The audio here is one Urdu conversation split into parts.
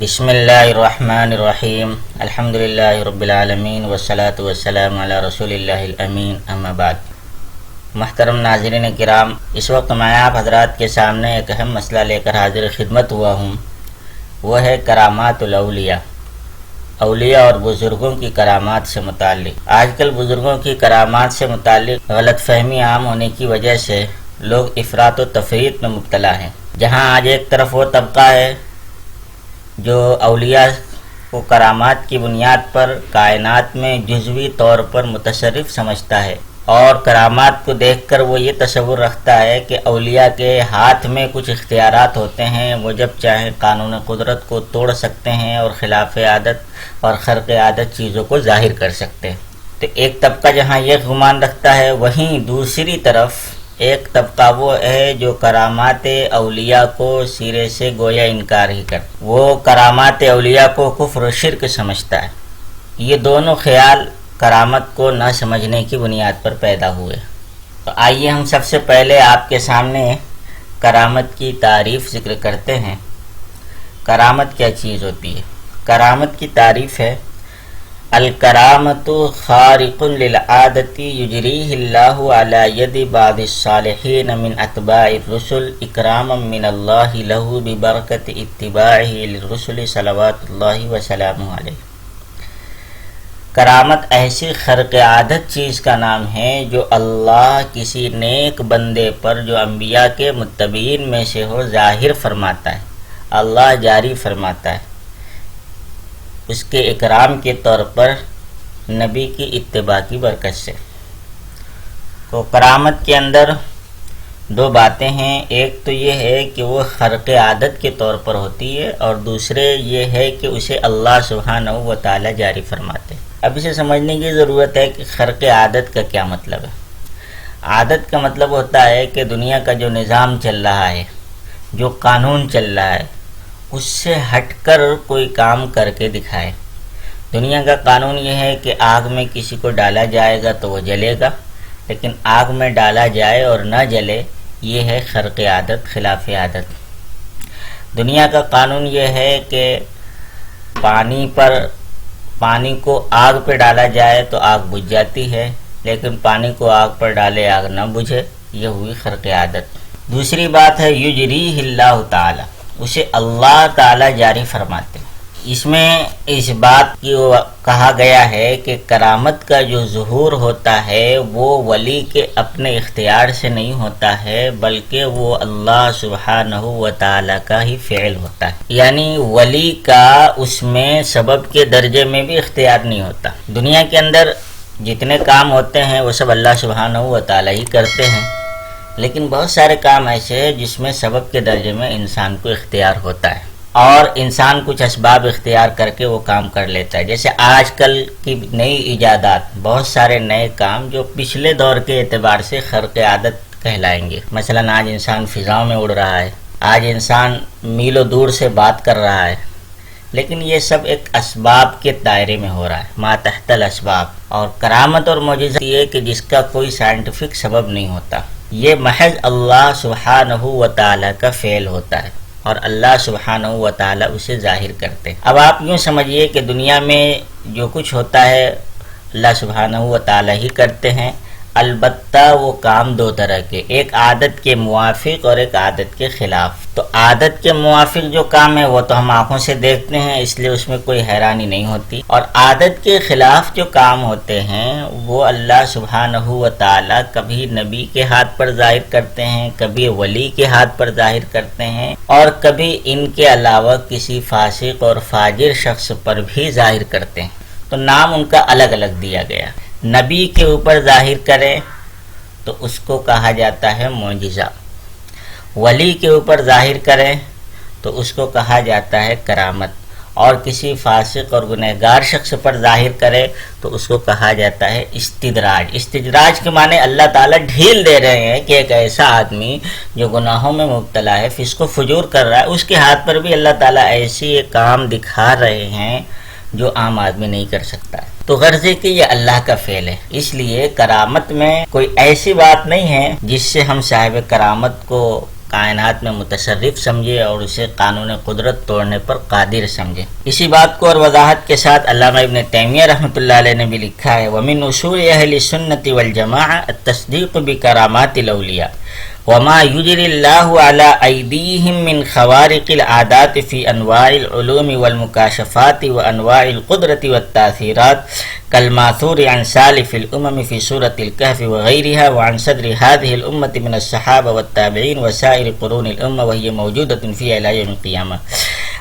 بسم اللہ الرحمن الرحیم الحمدللہ رب العالمین والصلاة والسلام علی رسول اللہ الامین اما بعد۔ محترم ناظرین کرام، اس وقت میں آپ حضرات کے سامنے ایک اہم مسئلہ لے کر حاضر خدمت ہوا ہوں، وہ ہے کرامات الاولیاء، اولیاء اور بزرگوں کی کرامات سے متعلق۔ آج کل بزرگوں کی کرامات سے متعلق غلط فہمی عام ہونے کی وجہ سے لوگ افراط و تفریط میں مبتلا ہیں۔ جہاں آج ایک طرف وہ طبقہ ہے جو اولیاء کو کرامات کی بنیاد پر کائنات میں جزوی طور پر متصرف سمجھتا ہے، اور کرامات کو دیکھ کر وہ یہ تصور رکھتا ہے کہ اولیاء کے ہاتھ میں کچھ اختیارات ہوتے ہیں، وہ جب چاہیں قانون قدرت کو توڑ سکتے ہیں اور خلاف عادت اور خرق عادت چیزوں کو ظاہر کر سکتے ہیں۔ تو ایک طبقہ جہاں یہ گمان رکھتا ہے، وہیں دوسری طرف ایک طبقہ وہ ہے جو کرامات اولیاء کو سرے سے گویا انکار ہی کر، وہ کرامات اولیاء کو کفر و شرک سمجھتا ہے۔ یہ دونوں خیال کرامت کو نہ سمجھنے کی بنیاد پر پیدا ہوئے۔ تو آئیے ہم سب سے پہلے آپ کے سامنے کرامت کی تعریف ذکر کرتے ہیں۔ کرامت کیا چیز ہوتی ہے؟ کرامت کی تعریف ہے: الکرامت خارق للعادت یجریہ اللہ علی ید بعض الصالحین من اتباع الرسل اکراما من اللہ لہ ببرکت اتباعہ للرسل صلوات اللہ وسلامہ علیہ۔ کرامت ایسی خرق عادت چیز کا نام ہے جو اللہ کسی نیک بندے پر جو انبیاء کے متبعین میں سے ہو ظاہر فرماتا ہے، اللہ جاری فرماتا ہے، اس کے اکرام کے طور پر نبی کی اتباع کی برکت سے۔ تو کرامت کے اندر دو باتیں ہیں، ایک تو یہ ہے کہ وہ خرق عادت کے طور پر ہوتی ہے، اور دوسرے یہ ہے کہ اسے اللہ سبحانہ و تعالی جاری فرماتے ہیں۔ اب اسے سمجھنے کی ضرورت ہے کہ خرق عادت کا کیا مطلب ہے۔ عادت کا مطلب ہوتا ہے کہ دنیا کا جو نظام چل رہا ہے، جو قانون چل رہا ہے، اس سے ہٹ کر کوئی کام کر کے دکھائے۔ دنیا کا قانون یہ ہے کہ آگ میں کسی کو ڈالا جائے گا تو وہ جلے گا، لیکن آگ میں ڈالا جائے اور نہ جلے، یہ ہے خرق عادت، خلاف عادت۔ دنیا کا قانون یہ ہے کہ پانی کو آگ پہ ڈالا جائے تو آگ بجھ جاتی ہے، لیکن پانی کو آگ پر ڈالے آگ نہ بجھے، یہ ہوئی خرق عادت۔ دوسری بات ہے یجریہ اللہ تعالی، اسے اللہ تعالی جاری فرماتے ہیں۔ اس میں اس بات کی کہا گیا ہے کہ کرامت کا جو ظہور ہوتا ہے وہ ولی کے اپنے اختیار سے نہیں ہوتا ہے، بلکہ وہ اللہ سبحانہ و تعالی کا ہی فعل ہوتا ہے۔ یعنی ولی کا اس میں سبب کے درجے میں بھی اختیار نہیں ہوتا۔ دنیا کے اندر جتنے کام ہوتے ہیں وہ سب اللہ سبحانہ و تعالی ہی کرتے ہیں، لیکن بہت سارے کام ایسے ہیں جس میں سبب کے درجے میں انسان کو اختیار ہوتا ہے، اور انسان کچھ اسباب اختیار کر کے وہ کام کر لیتا ہے۔ جیسے آج کل کی نئی ایجادات، بہت سارے نئے کام جو پچھلے دور کے اعتبار سے خرق عادت کہلائیں گے۔ مثلا آج انسان فضاؤں میں اڑ رہا ہے، آج انسان میلوں دور سے بات کر رہا ہے، لیکن یہ سب ایک اسباب کے دائرے میں ہو رہا ہے، ما تحت الاسباب۔ اور کرامت اور معجزہ یہ کہ جس کا کوئی سائنٹیفک سبب نہیں ہوتا، یہ محض اللہ سبحانہ و تعالی کا فعل ہوتا ہے، اور اللہ سبحانہ و تعالی اسے ظاہر کرتے ہیں۔ اب آپ یوں سمجھیے کہ دنیا میں جو کچھ ہوتا ہے اللہ سبحانہ و تعالی ہی کرتے ہیں، البتہ وہ کام دو طرح کے، ایک عادت کے موافق اور ایک عادت کے خلاف۔ تو عادت کے موافق جو کام ہے وہ تو ہم آنکھوں سے دیکھتے ہیں، اس لیے اس میں کوئی حیرانی نہیں ہوتی، اور عادت کے خلاف جو کام ہوتے ہیں وہ اللہ سبحانہ و تعالی کبھی نبی کے ہاتھ پر ظاہر کرتے ہیں، کبھی ولی کے ہاتھ پر ظاہر کرتے ہیں، اور کبھی ان کے علاوہ کسی فاسق اور فاجر شخص پر بھی ظاہر کرتے ہیں۔ تو نام ان کا الگ الگ دیا گیا۔ نبی کے اوپر ظاہر کرے تو اس کو کہا جاتا ہے معجزہ، ولی کے اوپر ظاہر کرے تو اس کو کہا جاتا ہے کرامت، اور کسی فاسق اور گنہگار شخص پر ظاہر کرے تو اس کو کہا جاتا ہے استدراج۔ استدراج کے معنی اللہ تعالیٰ ڈھیل دے رہے ہیں کہ ایک ایسا آدمی جو گناہوں میں مبتلا ہے، فسق و فجور کر رہا ہے، اس کے ہاتھ پر بھی اللہ تعالیٰ ایسی کام دکھا رہے ہیں جو عام آدمی نہیں کر سکتا ہے۔ تو غرض ہے کہ یہ اللہ کا فعل ہے، اس لیے کرامت میں کوئی ایسی بات نہیں ہے جس سے ہم صاحب کرامت کو کائنات میں متصرف سمجھے اور اسے قانون قدرت توڑنے پر قادر سمجھے۔ اسی بات کو اور وضاحت کے ساتھ علامہ ابن تیمیہ رحمۃ اللہ علیہ نے بھی لکھا ہے وَمِنْ أُصُولِ أَهْلِ السُّنَّةِ وَالْجَمَاعَةِ التَّصْدِيقُ بِكَرَامَاتِ الْأَوْلِيَاءِ وما يجري الله على أيديهم من خوارق العادات في أنواع العلوم والمكاشفات وأنواع القدرة والتأثيرات كالماثور عن سالف الأمم في سورة الكهف وغيرها وعن صدر هذه الأمة من الصحابة والتابعين وسائر قرون الأمة وهي موجودة في إلى يوم القيامة۔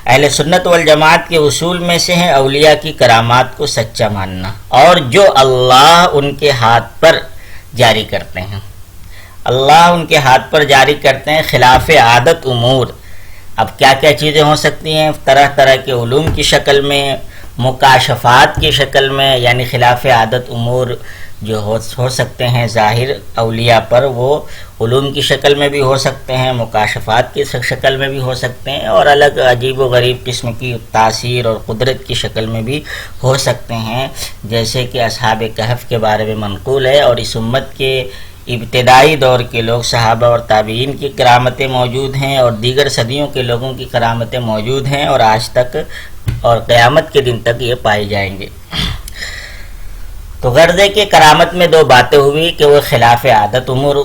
اہل سنت والجماعت کے اصول میں سے ہیں اولیاء کی کرامات کو سچا ماننا اور جو اللہ ان کے ہاتھ پر جاری کرتے ہیں، اللہ ان کے ہاتھ پر جاری کرتے ہیں خلاف عادت امور۔ اب کیا کیا چیزیں ہو سکتی ہیں؟ طرح طرح کے علوم کی شکل میں، مکاشفات کی شکل میں، یعنی خلاف عادت امور جو ہو سکتے ہیں ظاہر اولیاء پر، وہ علوم کی شکل میں بھی ہو سکتے ہیں، مکاشفات کی شکل میں بھی ہو سکتے ہیں، اور الگ عجیب و غریب قسم کی تاثیر اور قدرت کی شکل میں بھی ہو سکتے ہیں، جیسے کہ اصحاب کہف کے بارے میں منقول ہے۔ اور اس امت کے ابتدائی دور کے لوگ صحابہ اور تابعین کی کرامتیں موجود ہیں، اور دیگر صدیوں کے لوگوں کی کرامتیں موجود ہیں، اور آج تک اور قیامت کے دن تک یہ پائے جائیں گے۔ تو غرض ہے کہ کرامت میں دو باتیں ہوئی کہ وہ خلاف عادت امور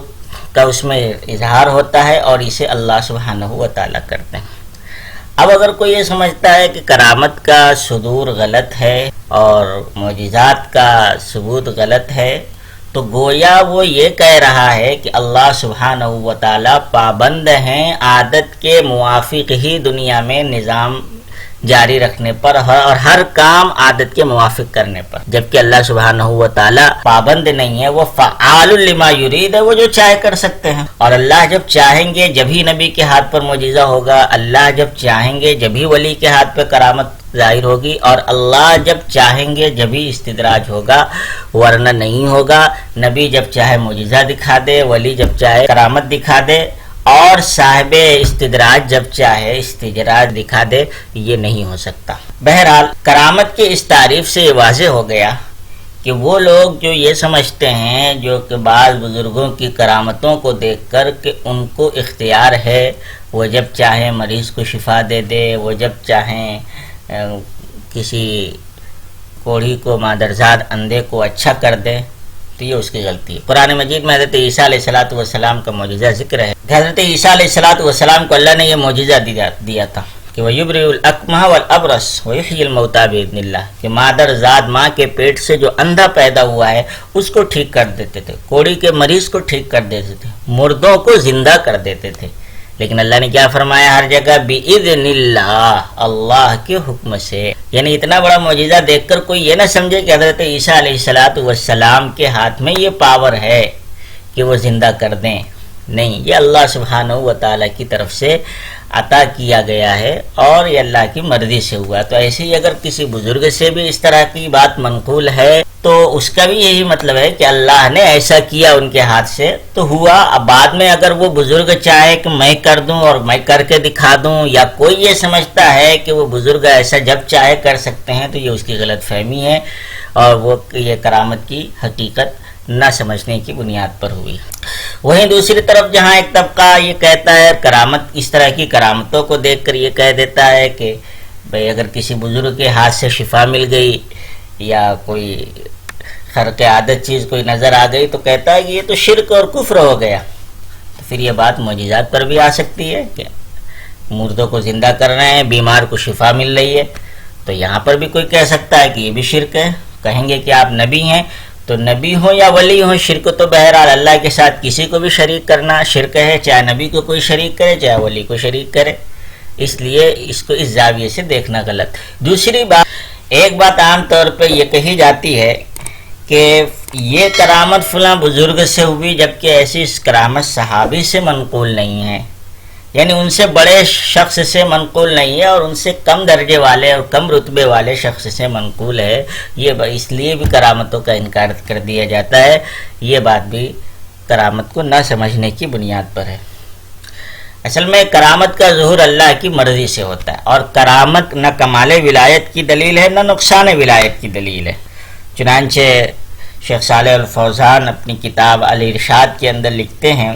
کا اس میں اظہار ہوتا ہے اور اسے اللہ سبحانہ و تعالیٰ کرتے ہیں۔ اب اگر کوئی یہ سمجھتا ہے کہ کرامت کا صدور غلط ہے اور معجزات کا ثبوت غلط ہے، تو گویا وہ یہ کہہ رہا ہے کہ اللہ سبحانہ و تعالیٰ پابند ہیں عادت کے موافق ہی دنیا میں نظام جاری رکھنے پر اور ہر کام عادت کے موافق کرنے پر، جبکہ اللہ سبحانہ و تعالیٰ پابند نہیں ہے، وہ فعال لما یرید ہے، وہ جو چاہے کر سکتے ہیں۔ اور اللہ جب چاہیں گے جبھی نبی کے ہاتھ پر معجزہ ہوگا، اللہ جب چاہیں گے جبھی ولی کے ہاتھ پہ کرامت ظاہر ہوگی، اور اللہ جب چاہیں گے جبھی استدراج ہوگا، ورنہ نہیں ہوگا۔ نبی جب چاہے معجزہ دکھا دے، ولی جب چاہے کرامت دکھا دے، اور صاحب استدراج جب چاہے استدراج دکھا دے، یہ نہیں ہو سکتا۔ بہرحال کرامت کی اس تعریف سے یہ واضح ہو گیا کہ وہ لوگ جو یہ سمجھتے ہیں، جو کہ بعض بزرگوں کی کرامتوں کو دیکھ کر کہ ان کو اختیار ہے، وہ جب چاہیں مریض کو شفا دے دے، وہ جب چاہیں کسی کوڑھی کو مادرزاد اندھے کو اچھا کر دے، تو یہ اس کی غلطی ہے۔ قرآن مجید میں حضرت عیسیٰ علیہ السلام کا معجزہ ذکر ہے۔ حضرت عیسیٰ علیہ السلام کو اللہ نے یہ معجزہ دیا تھا کہ وَيُبْرِئُ الْأَكْمَحَ وَالْأَبْرَصَ وَيُحْيِي الْمَوْتَىٰ بِإِذْنِ اللَّهِ، کہ مادرزاد ماں کے پیٹ سے جو اندھا پیدا ہوا ہے اس کو ٹھیک کر دیتے تھے، کوڑھی کے مریض کو ٹھیک کر دیتے تھے، مردوں کو زندہ کر دیتے تھے۔ لیکن اللہ نے کیا فرمایا ہر جگہ؟ بِإِذْنِ اللَّهِ، اللہ کے حکم سے۔ یعنی اتنا بڑا معجزہ دیکھ کر کوئی یہ نہ سمجھے کہ حضرت عیسیٰ علیہ السلام کے ہاتھ میں یہ پاور ہے کہ وہ زندہ کر دیں، نہیں، یہ اللہ سبحانہ و تعالیٰ کی طرف سے عطا کیا گیا ہے اور یہ اللہ کی مرضی سے ہوا۔ تو ایسے ہی اگر کسی بزرگ سے بھی اس طرح کی بات منقول ہے تو اس کا بھی یہی مطلب ہے کہ اللہ نے ایسا کیا ان کے ہاتھ سے تو ہوا۔ اب بعد میں اگر وہ بزرگ چاہے کہ میں کر دوں اور میں کر کے دکھا دوں، یا کوئی یہ سمجھتا ہے کہ وہ بزرگ ایسا جب چاہے کر سکتے ہیں، تو یہ اس کی غلط فہمی ہے اور وہ یہ کرامت کی حقیقت نہ سمجھنے کی بنیاد پر ہوئی۔ وہیں دوسری طرف جہاں ایک طبقہ یہ کہتا ہے، کرامت اس طرح کی کرامتوں کو دیکھ کر یہ کہہ دیتا ہے کہ بھئی اگر کسی بزرگ کے ہاتھ سے شفا مل گئی یا کوئی خرق عادت چیز کوئی نظر آ گئی، تو کہتا ہے کہ یہ تو شرک اور کفر ہو گیا۔ تو پھر یہ بات معجزات پر بھی آ سکتی ہے کہ مردوں کو زندہ کر رہے ہیں، بیمار کو شفا مل رہی ہے، تو یہاں پر بھی کوئی کہہ سکتا ہے کہ یہ بھی شرک ہے۔ کہیں گے کہ آپ نبی ہیں، تو نبی ہوں یا ولی ہوں، شرک تو بہرحال اللہ کے ساتھ کسی کو بھی شریک کرنا شرک ہے، چاہے نبی کو کوئی شریک کرے چاہے ولی کو شریک کرے، اس لیے اس کو اس زاویے سے دیکھنا غلط۔ دوسری بات، ایک بات عام طور پہ یہ کہی جاتی ہے کہ یہ کرامت فلاں بزرگ سے ہوئی، جبکہ ایسی کرامت صحابی سے منقول نہیں ہے، یعنی ان سے بڑے شخص سے منقول نہیں ہے اور ان سے کم درجے والے اور کم رتبے والے شخص سے منقول ہے۔ یہ اس لیے بھی کرامتوں کا انکار کر دیا جاتا ہے۔ یہ بات بھی کرامت کو نہ سمجھنے کی بنیاد پر ہے۔ اصل میں کرامت کا ظہور اللہ کی مرضی سے ہوتا ہے، اور کرامت نہ کمال ولایت کی دلیل ہے نہ نقصان ولایت کی دلیل ہے۔ چنانچہ شیخ صالح الفوزان اپنی کتاب الارشاد کے اندر لکھتے ہیں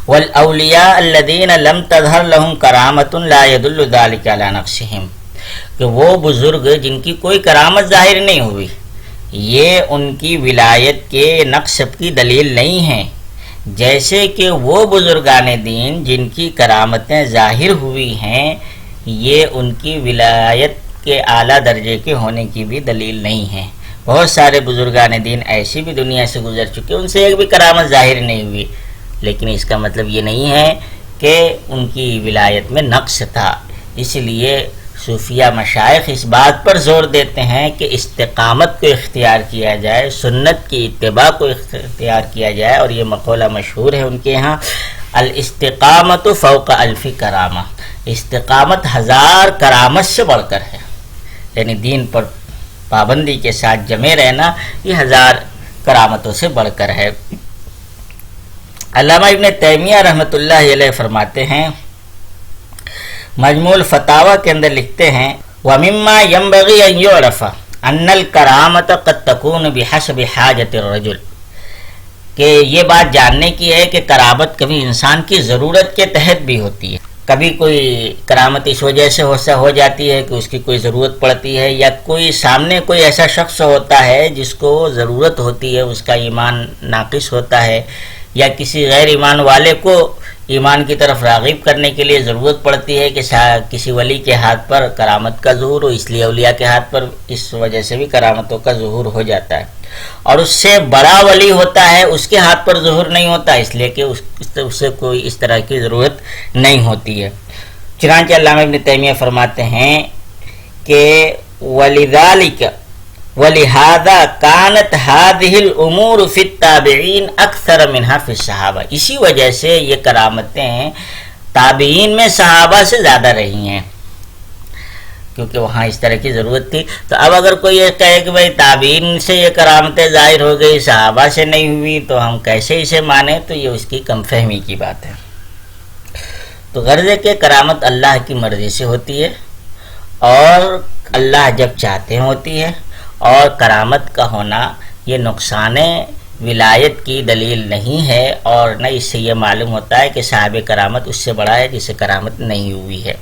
والاولیاء الذین لم تظہر لہم کرامۃ لا یدل ذلک علی نقصہم، کہ وہ بزرگ جن کی کوئی کرامت ظاہر نہیں ہوئی، یہ ان کی ولایت کے نقص کی دلیل نہیں ہے، جیسے کہ وہ بزرگان دین جن کی کرامتیں ظاہر ہوئی ہیں یہ ان کی ولایت کے اعلیٰ درجے کے ہونے کی بھی دلیل نہیں ہے۔ بہت سارے بزرگان دین ایسی بھی دنیا سے گزر چکے، ان سے ایک بھی کرامت ظاہر نہیں ہوئی، لیکن اس کا مطلب یہ نہیں ہے کہ ان کی ولایت میں نقص تھا۔ اس لیے صوفیہ مشائخ اس بات پر زور دیتے ہیں کہ استقامت کو اختیار کیا جائے، سنت کی اتباع کو اختیار کیا جائے، اور یہ مقولہ مشہور ہے ان کے ہاں، الاستقامت فوق الف کرامہ، استقامت 1000 کرامت سے بڑھ کر ہے، یعنی دین پر پابندی کے ساتھ جمے رہنا یہ 1000 کرامتوں سے بڑھ کر ہے۔ علامہ ابن تیمیہ رحمۃ اللہ علیہ فرماتے ہیں، مجموع الفتاوی کے اندر لکھتے ہیں، وَمِمَّا يَنبَغِي أَن يُعْرَفَ أَنَّ الْكَرَامَةَ قَدْ تَكُونُ بِحَسَبِ حَاجَةِ الرَّجُلِ، کہ یہ بات جاننے کی ہے کہ کرامت کبھی انسان کی ضرورت کے تحت بھی ہوتی ہے، کبھی کوئی کرامت اس وجہ سے ہو جاتی ہے کہ اس کی کوئی ضرورت پڑتی ہے، یا کوئی سامنے کوئی ایسا شخص ہوتا ہے جس کو ضرورت ہوتی ہے، اس کا ایمان ناقص ہوتا ہے، یا کسی غیر ایمان والے کو ایمان کی طرف راغب کرنے کے لیے ضرورت پڑتی ہے کہ کسی ولی کے ہاتھ پر کرامت کا ظہور ہو، اس لیے اولیاء کے ہاتھ پر اس وجہ سے بھی کرامتوں کا ظہور ہو جاتا ہے، اور اس سے بڑا ولی ہوتا ہے اس کے ہاتھ پر ظہور نہیں ہوتا، اس لیے کہ اسے کوئی اس طرح کی ضرورت نہیں ہوتی ہے۔ چنانچہ علامہ ابن تیمیہ فرماتے ہیں کہ وَلِذَلِكَ وَلِهَذَا كَانَتْ هَذِهِ الْأُمُورُ فِي التَّابِعِينَ أَكْثَرَ مِنْهَا فِي الصَّحَابَةِ، اسی وجہ سے یہ کرامتیں تابعین میں صحابہ سے زیادہ رہی ہیں، کیونکہ وہاں اس طرح کی ضرورت تھی۔ تو اب اگر کوئی یہ کہے کہ بھائی تابعین سے یہ کرامتیں ظاہر ہو گئی، صحابہ سے نہیں ہوئی، تو ہم کیسے اسے مانیں؟ تو یہ اس کی کم فہمی کی بات ہے۔ تو غرض ہے کہ کرامت اللہ کی مرضی سے ہوتی ہے، اور اللہ جب چاہتے ہیں ہوتی ہے، اور کرامت کا ہونا یہ نقصان ولایت کی دلیل نہیں ہے، اور نہ اس سے یہ معلوم ہوتا ہے کہ صاحب کرامت اس سے بڑا ہے جسے کرامت نہیں ہوئی ہے۔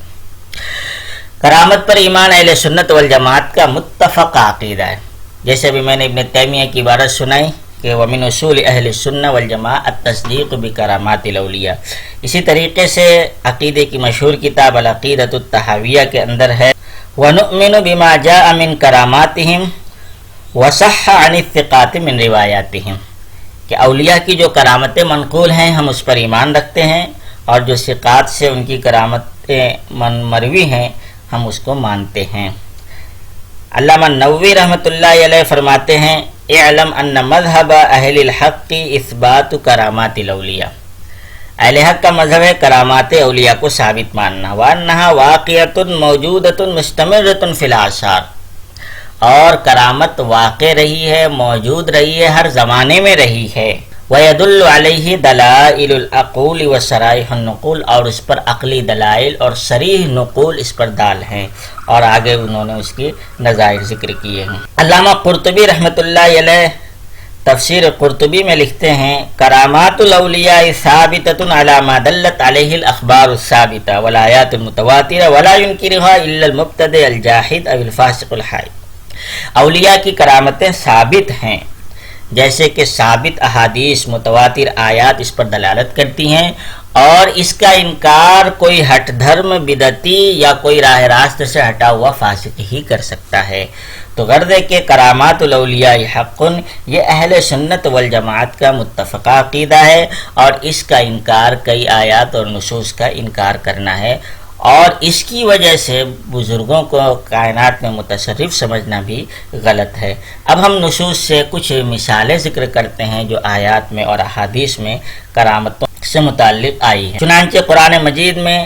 کرامت پر ایمان اہل سنت والجماعت کا متفق عقیدہ ہے، جیسے ابھی میں نے ابن تیمیہ کی عبارت سنائی کہ وَمِنْ اصول اہل السنہ والجماعہ التصدیق بکرامات الاولیاء، اسی طریقے سے عقیدے کی مشہور کتاب العقیدۃ الطحاویہ کے اندر ہے وَنُؤْمِنُ بِمَا جَاءَ مِنْ كَرَامَاتِهِمْ وَصَحَّ عَنِ الثِّقَاتِ مِنْ رِوَایَاتِهِمْ، کہ اولیاء کی جو کرامتیں منقول ہیں ہم اس پر ایمان رکھتے ہیں، اور جو ثقات سے ان کی کرامتیں مروی ہیں ہم اس کو مانتے ہیں۔ علامہ نووی رحمۃ اللہ علیہ فرماتے ہیں، اعلم ان مذہب اہل الحق اثبات کرامات الاولیاء، اہل حق کا مذہب ہے کرامات اولیاء کو ثابت ماننا، وانہا واقعۃ موجودۃ مستمرۃ فی الاثار، اور کرامت واقع رہی ہے، موجود رہی ہے، ہر زمانے میں رہی ہے، وَيَدُلُّ عَلَيْهِ دَلَائِلُ الْعَقُولِ وَصَرَائِحُ النُّقُولِ، اور اس پر عقلی دلائل اور صریح نقول اس پر دال ہیں، اور آگے انہوں نے اس کی نظائر ذکر کیے ہیں۔ علامہ قرطبی رحمۃ اللہ علیہ تفسیر قرطبی میں لکھتے ہیں، کرامات الاولیاء ثابتۃ علی ما دلت علیہ الاخبار الثابتہ والآیات المتواترہ ولا ينکرها الا المبتدع الجاحد او الفاسق الحائد، اولیاء کی کرامتیں ثابت ہیں جیسے کہ ثابت احادیث متواتر آیات اس پر دلالت کرتی ہیں، اور اس کا انکار کوئی ہٹ دھرم بدعتی یا کوئی راہ راست سے ہٹا ہوا فاسق ہی کر سکتا ہے۔ تو غرض ہے کہ کرامات الاولیاء حق، یہ اہل سنت والجماعت کا متفقہ عقیدہ ہے، اور اس کا انکار کئی آیات اور نصوص کا انکار کرنا ہے، اور اس کی وجہ سے بزرگوں کو کائنات میں متصرف سمجھنا بھی غلط ہے۔ اب ہم نصوص سے کچھ مثالیں ذکر کرتے ہیں جو آیات میں اور احادیث میں کرامتوں سے متعلق آئی ہیں۔ چنانچہ قرآن مجید میں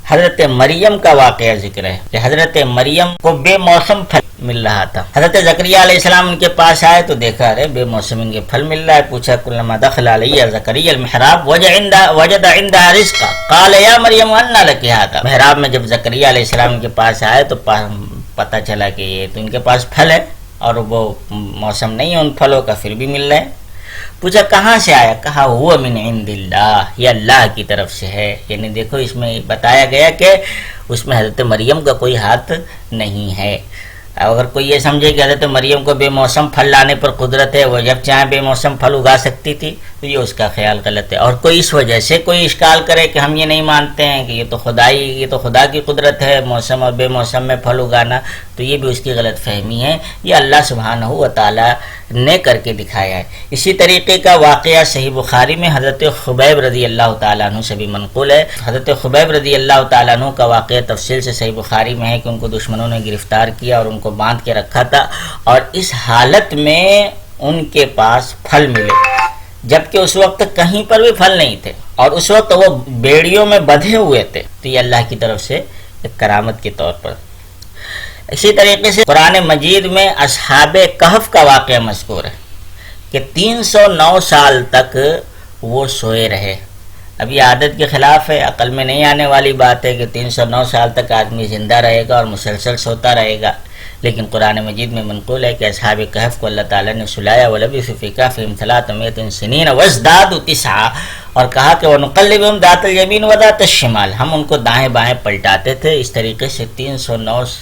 حضرت مریم کا واقعہ ذکر ہے کہ حضرت مریم کو بے موسم پھل مل رہا تھا، حضرت زکریا علیہ السلام ان کے پاس آئے تو دیکھا ارے بے موسم ان کے پھل مل رہا ہے، پوچھا کلما دخل علیہ زکریا المحراب وجد عندها رزقا قال یا مریم انا لک ھذا، محراب میں جب زکریا علیہ السلام کے پاس آئے تو پتہ چلا کہ یہ تو ان کے پاس پھل ہے، اور وہ موسم نہیں ہے ان پھلوں کا، پھر بھی مل رہے ہیں۔ پوچھا کہاں سے آیا؟ کہا ہوا من عند اللہ، یہ اللہ کی طرف سے ہے. یعنی دیکھو اس میں بتایا گیا کہ اس میں حضرت مریم کا کوئی ہاتھ نہیں ہے. اگر کوئی یہ سمجھے کہ حضرت مریم کو بے موسم پھل لانے پر قدرت ہے، وہ جب چاہے بے موسم پھل اگا سکتی تھی، تو یہ اس کا خیال غلط ہے. اور کوئی اس وجہ سے کوئی اشکال کرے کہ ہم یہ نہیں مانتے ہیں کہ یہ تو خدا کی قدرت ہے موسم اور بے موسم میں پھل اگانا، تو یہ بھی اس کی غلط فہمی ہے. یہ اللہ سبحانہ و تعالی نے کر کے دکھایا ہے. اسی طریقے کا واقعہ صحیح بخاری میں حضرت خبیب رضی اللہ تعالیٰ عنہ سے بھی منقول ہے. حضرت خبیب رضی اللہ تعالیٰ عنہ کا واقعہ تفصیل سے صحیح بخاری میں ہے کہ ان کو دشمنوں نے گرفتار کیا اور ان کو باندھ کے رکھا تھا، اور اس حالت میں ان کے پاس پھل ملے، جبکہ اس وقت کہیں پر بھی پھل نہیں تھے، اور اس وقت وہ بیڑیوں میں بندھے ہوئے تھے. تو یہ اللہ کی طرف سے ایک کرامت کے طور پر. اسی طریقے سے قرآن مجید میں اصحاب کہف کا واقعہ مذکور ہے کہ 309 سال تک وہ سوئے رہے. اب یہ عادت کے خلاف ہے، عقل میں نہیں آنے والی بات ہے کہ 309 سال تک آدمی زندہ رہے گا اور مسلسل سوتا رہے گا. لیکن قرآن مجید میں منقول ہے کہ اصحاب کہف کو اللہ تعالیٰ نے سلایا وَلَبِثُوا فِي كَهْفِهِمْ 300 سِنِينَ وَازْدَادُوا 9، اور کہا کہ وَنُقَلِّبُهُمْ ذَاتَ الْيَمِينِ وَذَاتَ الشِّمَالِ، ہم ان کو دائیں بائیں پلٹاتے تھے. اس طریقے سے 309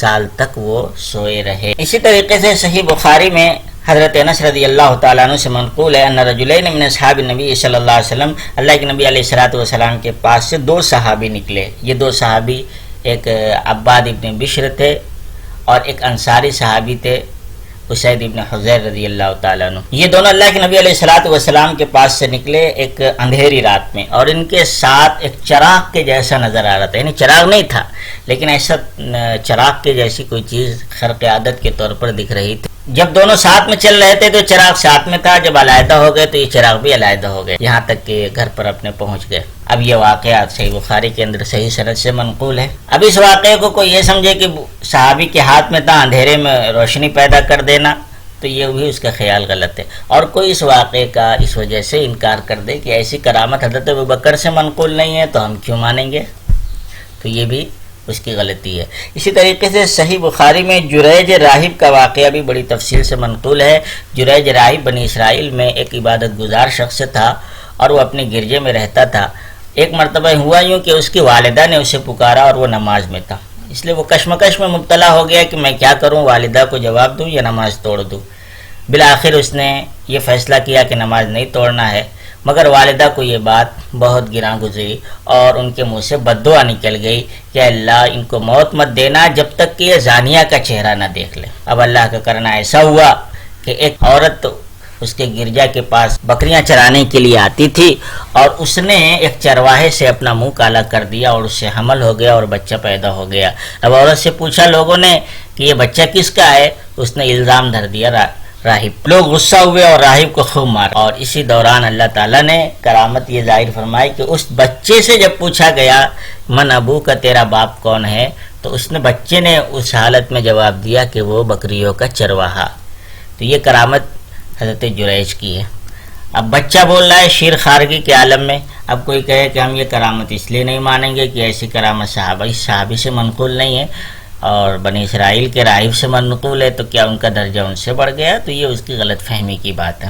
سال تک وہ سوئے رہے. اسی طریقے سے صحیح بخاری میں حضرت انس رضی اللہ تعالیٰ عنہ سے منقول ہے ان رجلین من اصحاب النبی صلی اللہ علیہ وسلم، اللہ کے نبی علیہ السلام کے پاس سے 2 صحابی نکلے. یہ 2 صحابی ایک عباد ابن بشر تھے اور ایک انصاری صحابی تھے اسید ابن حضیر رضی اللہ تعالیٰ عنہ. یہ دونوں اللہ کے نبی علیہ السلام کے پاس سے نکلے ایک اندھیری رات میں، اور ان کے ساتھ ایک چراغ کے جیسا نظر آ رہا تھا. یعنی چراغ نہیں تھا لیکن ایسا چراغ کے جیسی کوئی چیز خرق عادت کے طور پر دکھ رہی تھی. جب دونوں ساتھ میں چل رہے تھے تو چراغ ساتھ میں تھا، جب علیحدہ ہو گئے تو یہ چراغ بھی علیحدہ ہو گئے، یہاں تک کہ گھر پر اپنے پہنچ گئے. اب یہ واقعات صحیح بخاری کے اندر صحیح سند سے منقول ہے. اب اس واقعے کو کوئی یہ سمجھے کہ صحابی کے ہاتھ میں تھا اندھیرے میں روشنی پیدا کر دینا، تو یہ بھی اس کا خیال غلط ہے. اور کوئی اس واقعے کا اس وجہ سے انکار کر دے کہ ایسی کرامت حضرت ابوبکر سے منقول نہیں ہے تو ہم کیوں مانیں گے، تو یہ بھی اس کی غلطی ہے. اسی طریقے سے صحیح بخاری میں جریج راہب کا واقعہ بھی بڑی تفصیل سے منقول ہے. جریج راہب بنی اسرائیل میں ایک عبادت گزار شخص تھا اور وہ اپنے گرجے میں رہتا تھا. ایک مرتبہ ہوا یوں کہ اس کی والدہ نے اسے پکارا اور وہ نماز میں تھا، اس لیے وہ کشمکش میں مبتلا ہو گیا کہ میں کیا کروں، والدہ کو جواب دوں یا نماز توڑ دوں. بالآخر اس نے یہ فیصلہ کیا کہ نماز نہیں توڑنا ہے، مگر والدہ کو یہ بات بہت گراں گزری اور ان کے منہ سے بددعا نکل گئی کہ اللہ ان کو موت مت دینا جب تک کہ یہ زانیہ کا چہرہ نہ دیکھ لے. اب اللہ کا کرنا ایسا ہوا کہ ایک عورت اس کے گرجا کے پاس بکریاں چرانے کے لیے آتی تھی اور اس نے ایک چرواہے سے اپنا منہ کالا کر دیا اور اس سے حمل ہو گیا اور بچہ پیدا ہو گیا. اب عورت سے پوچھا لوگوں نے کہ یہ بچہ کس کا ہے، اس نے الزام دھر دیا راہب. لوگ غصہ ہوئے اور راہب کو خوب مارا، اور اسی دوران اللہ تعالیٰ نے کرامت یہ ظاہر فرمائی کہ اس بچے سے جب پوچھا گیا من ابو کا، تیرا باپ کون ہے، تو اس نے بچے نے اس حالت میں جواب دیا کہ وہ بکریوں کا چرواہا. تو یہ کرامت حضرت جریج کی ہے. اب بچہ بول رہا ہے شیر خارگی کے عالم میں. اب کوئی کہے کہ ہم یہ کرامت اس لیے نہیں مانیں گے کہ ایسی کرامت صحابی سے منقول نہیں ہے اور بنی اسرائیل کے راہب سے منقول ہے، تو کیا ان کا درجہ ان سے بڑھ گیا؟ تو یہ اس کی غلط فہمی کی بات ہے.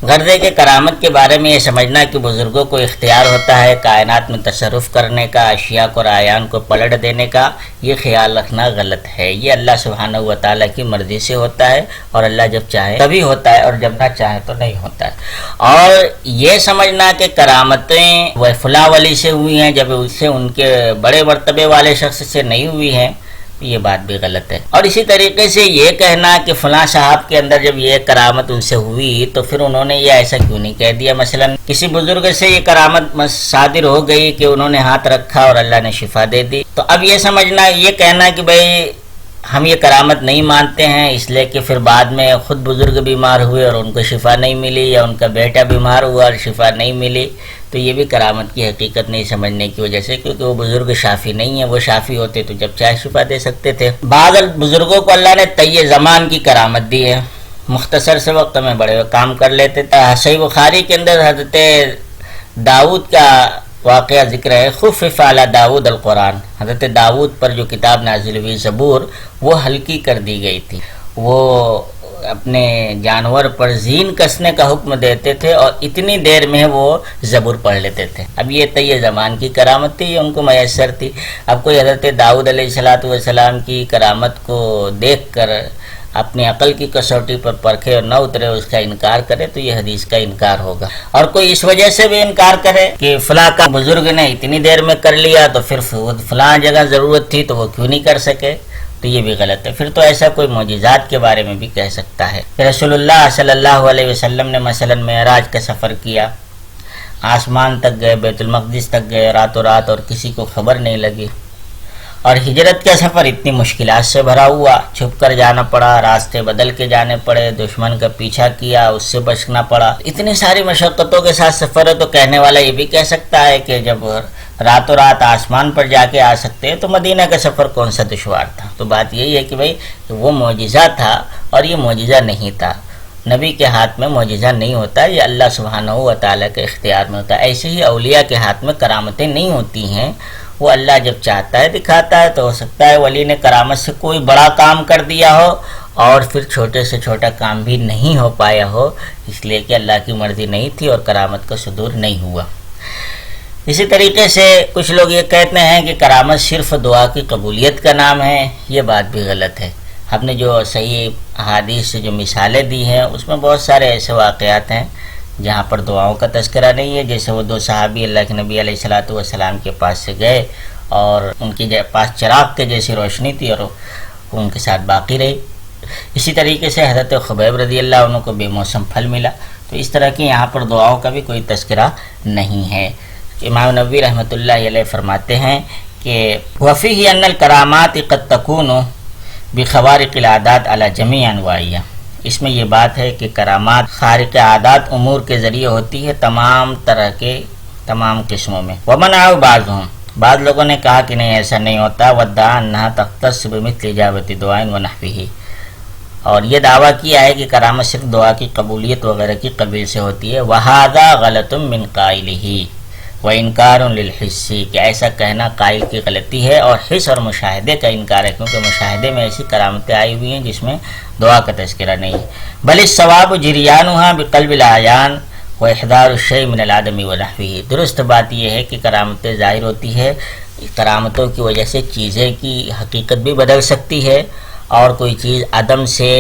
غرض ہے کہ کرامت کے بارے میں یہ سمجھنا کہ بزرگوں کو اختیار ہوتا ہے کائنات میں تصرف کرنے کا، اشیاء کو رایان کو پلٹ دینے کا، یہ خیال رکھنا غلط ہے. یہ اللہ سبحانہ و تعالیٰ کی مرضی سے ہوتا ہے، اور اللہ جب چاہے تبھی ہوتا ہے اور جب نہ چاہے تو نہیں ہوتا ہے. اور یہ سمجھنا کہ کرامتیں وہ فلاں ولی سے ہوئی ہیں جب اس سے ان کے بڑے مرتبے والے شخص سے نہیں ہوئی ہیں، یہ بات بھی غلط ہے. اور اسی طریقے سے یہ کہنا کہ فلاں صاحب کے اندر جب یہ کرامت ان سے ہوئی تو پھر انہوں نے یہ ایسا کیوں نہیں کہہ دیا. مثلا کسی بزرگ سے یہ کرامت صادر ہو گئی کہ انہوں نے ہاتھ رکھا اور اللہ نے شفا دے دی، تو اب یہ سمجھنا، یہ کہنا کہ بھئی ہم یہ کرامت نہیں مانتے ہیں اس لیے کہ پھر بعد میں خود بزرگ بیمار ہوئے اور ان کو شفا نہیں ملی، یا ان کا بیٹا بیمار ہوا اور شفا نہیں ملی، تو یہ بھی کرامت کی حقیقت نہیں سمجھنے کی وجہ سے، کیونکہ وہ بزرگ شافی نہیں ہیں. وہ شافی ہوتے تو جب چاہے شفا دے سکتے تھے. بعض بزرگوں کو اللہ نے طی زمان کی کرامت دی ہے، مختصر سے وقت میں بڑے کام کر لیتے تھے. صحیح بخاری کے اندر حضرت داؤد کا واقعہ ذکر ہے. خفف علی داؤد القرآن، حضرت داؤد پر جو کتاب نازل ہوئی زبور وہ ہلکی کر دی گئی تھی. وہ اپنے جانور پر زین کسنے کا حکم دیتے تھے اور اتنی دیر میں وہ زبور پڑھ لیتے تھے. اب یہ طی زمان کی کرامت تھی، یہ ان کو میسر تھی. اب کوئی حضرت داؤد علیہ السلام کی کرامت کو دیکھ کر اپنی عقل کی کسوٹی پر پرکھے اور نہ اترے، اس کا انکار کرے تو یہ حدیث کا انکار ہوگا. اور کوئی اس وجہ سے بھی انکار کرے کہ فلاں کا بزرگ نے اتنی دیر میں کر لیا تو پھر فلاں جگہ ضرورت تھی تو وہ کیوں نہیں کر سکے، تو یہ بھی غلط ہے. پھر تو ایسا کوئی معجزات کے بارے میں بھی کہہ سکتا ہے. رسول اللہ صلی اللہ علیہ وسلم نے مثلا معراج کا سفر کیا، آسمان تک گئے، بیت المقدس تک گئے راتوں رات اور کسی کو خبر نہیں لگی. اور ہجرت کا سفر اتنی مشکلات سے بھرا ہوا، چھپ کر جانا پڑا، راستے بدل کے جانے پڑے، دشمن کا پیچھا کیا، اس سے بچنا پڑا، اتنی ساری مشقتوں کے ساتھ سفر ہے. تو کہنے والا یہ بھی کہہ سکتا ہے کہ جب راتوں رات آسمان پر جا کے آ سکتے ہیں تو مدینہ کا سفر کون سا دشوار تھا. تو بات یہی ہے کہ بھائی وہ معجزہ تھا اور یہ معجزہ نہیں تھا. نبی کے ہاتھ میں معجزہ نہیں ہوتا، یہ اللہ سبحانہ و تعالیٰ کے اختیار میں ہوتا ہے. ایسے ہی اولیاء کے ہاتھ میں کرامتیں نہیں ہوتی ہیں، وہ اللہ جب چاہتا ہے دکھاتا ہے. تو ہو سکتا ہے ولی نے کرامت سے کوئی بڑا کام کر دیا ہو اور پھر چھوٹے سے چھوٹا کام بھی نہیں ہو پایا ہو، اس لیے کہ اللہ کی مرضی نہیں تھی اور کرامت کا صدور نہیں ہوا. اسی طریقے سے کچھ لوگ یہ کہتے ہیں کہ کرامت صرف دعا کی قبولیت کا نام ہے. یہ بات بھی غلط ہے. ہم نے جو صحیح احادیث سے جو مثالیں دی ہیں اس میں بہت سارے ایسے واقعات ہیں جہاں پر دعاؤں کا تذکرہ نہیں ہے. جیسے وہ دو صحابی اللہ کے نبی علیہ السلام کے پاس سے گئے اور ان کے پاس چراغ کے جیسی روشنی تھی اور ان کے ساتھ باقی رہی. اسی طریقے سے حضرت خبیب رضی اللہ عنہ کو بے موسم پھل ملا. تو اس طرح کی یہاں پر دعاؤں کا بھی کوئی تذکرہ نہیں ہے. امام نووی رحمۃ اللہ علیہ فرماتے ہیں کہ وفیہ ان الکرامات قد تکون بخوارق العادات علی جمیع انواعها. اس میں یہ بات ہے کہ کرامات خارق عادات امور کے ذریعے ہوتی ہے تمام طرح کے تمام قسموں میں. ومنع بعضهم، بعض لوگوں نے کہا کہ نہیں ایسا نہیں ہوتا. وادعى انها تختص بمثل اجابت دعاء ونحوه، اور یہ دعویٰ کیا ہے کہ کرامت صرف دعا کی قبولیت وغیرہ کی قبیل سے ہوتی ہے. وهذا غلط من قائله وانکار للحس، کہ ایسا کہنا قائل کی غلطی ہے اور حس اور مشاہدے کا انکار ہے، کیونکہ مشاہدے میں ایسی کرامتیں آئی ہوئی ہیں جس میں دعا کا تذکرہ نہیں ہے. بل الصواب جریانها بقلب الاعیان واحضار الشیء من العدم ونحوه. درست بات یہ ہے کہ کرامتیں ظاہر ہوتی ہے، کرامتوں کی وجہ سے چیزیں کی حقیقت بھی بدل سکتی ہے اور کوئی چیز عدم سے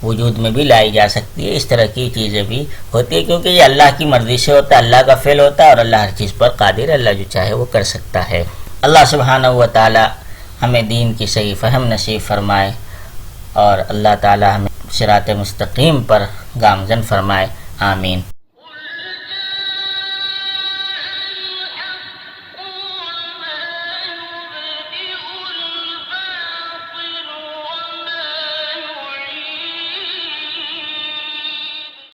وجود میں بھی لائی جا سکتی ہے. اس طرح کی چیزیں بھی ہوتی ہے کیونکہ یہ اللہ کی مرضی سے ہوتا ہے، اللہ کا فعل ہوتا ہے اور اللہ ہر چیز پر قادر ہے، اللہ جو چاہے وہ کر سکتا ہے. اللہ سبحانہ و تعالی ہمیں دین کی صحیح فہم نصیب فرمائے اور اللہ تعالی ہمیں صراط مستقیم پر گامزن فرمائے. آمین.